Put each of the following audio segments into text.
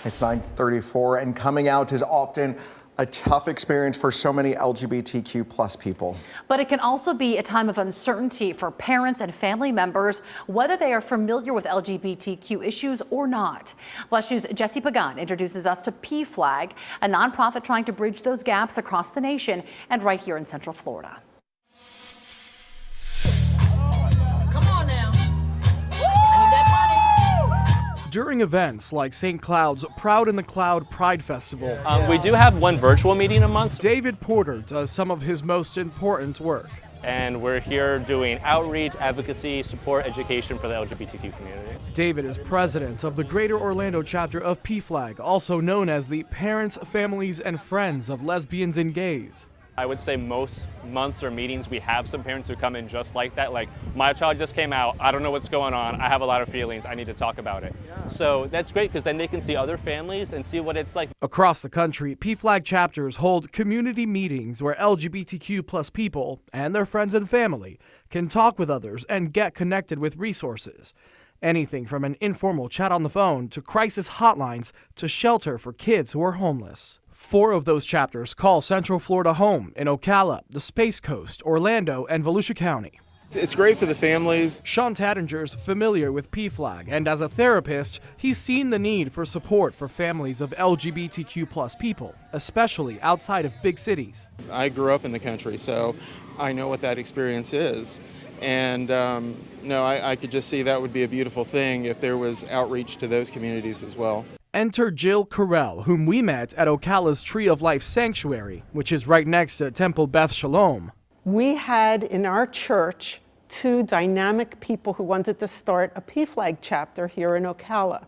It's 9:34, and coming out is often a tough experience for so many LGBTQ plus people. But it can also be a time of uncertainty for parents and family members, whether they are familiar with LGBTQ issues or not. WESH News' Jesse Pagan introduces us to PFLAG, a nonprofit trying to bridge those gaps across the nation and right here in Central Florida. During events like St. Cloud's Proud in the Cloud Pride Festival, we do have one virtual meeting a month. David Porter does some of his most important work. And we're here doing outreach, advocacy, support, education for the LGBTQ community. David is president of the Greater Orlando chapter of PFLAG, also known as the Parents, Families, and Friends of Lesbians and Gays. I would say most months or meetings we have some parents who come in just like that, like, my child just came out, I don't know what's going on, I have a lot of feelings, I need to talk about it. Yeah. So that's great because then they can see other families and see what it's like. Across the country, PFLAG chapters hold community meetings where LGBTQ plus people and their friends and family can talk with others and get connected with resources. Anything from an informal chat on the phone to crisis hotlines to shelter for kids who are homeless. 4 of those chapters call Central Florida home in Ocala, the Space Coast, Orlando, and Volusia County. It's great for the families. Sean Tattinger's familiar with PFLAG, and as a therapist, he's seen the need for support for families of LGBTQ plus people, especially outside of big cities. I grew up in the country, so I know what that experience is. And I could just see that would be a beautiful thing if there was outreach to those communities as well. Enter Jill Carell, whom we met at Ocala's Tree of Life Sanctuary, which is right next to Temple Beth Shalom. We had in our church 2 dynamic people who wanted to start a PFLAG chapter here in Ocala,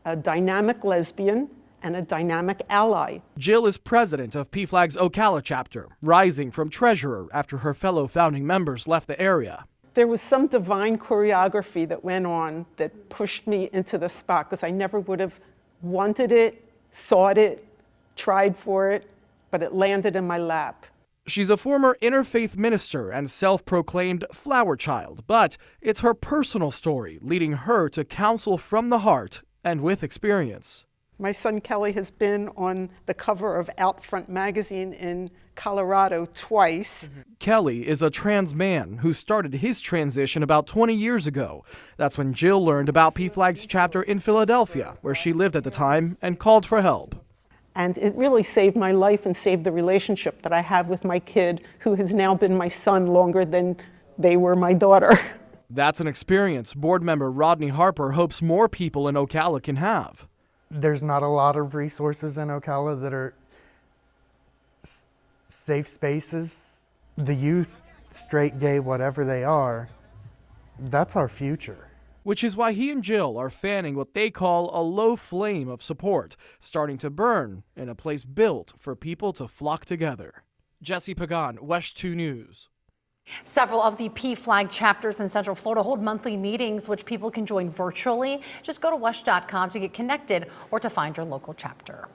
a dynamic lesbian and a dynamic ally. Jill is president of PFLAG's Ocala chapter, rising from treasurer after her fellow founding members left the area. There was some divine choreography that went on that pushed me into the spot because I never would have wanted it, sought it, tried for it, but it landed in my lap. She's a former interfaith minister and self-proclaimed flower child, but it's her personal story leading her to counsel from the heart and with experience. My son Kelly has been on the cover of Outfront magazine in Colorado twice. Kelly is a trans man who started his transition about 20 years ago. That's when Jill learned about PFLAG's chapter in Philadelphia, where she lived at the time, and called for help. And it really saved my life and saved the relationship that I have with my kid, who has now been my son longer than they were my daughter. That's an experience board member Rodney Harper hopes more people in Ocala can have. There's not a lot of resources in Ocala that are safe spaces. The youth, straight, gay, whatever they are, that's our future. Which is why he and Jill are fanning what they call a low flame of support, starting to burn in a place built for people to flock together. Jesse Pagan, WESH 2 News. Several of the PFLAG chapters in Central Florida hold monthly meetings, which people can join virtually. Just go to WESH.com to get connected or to find your local chapter.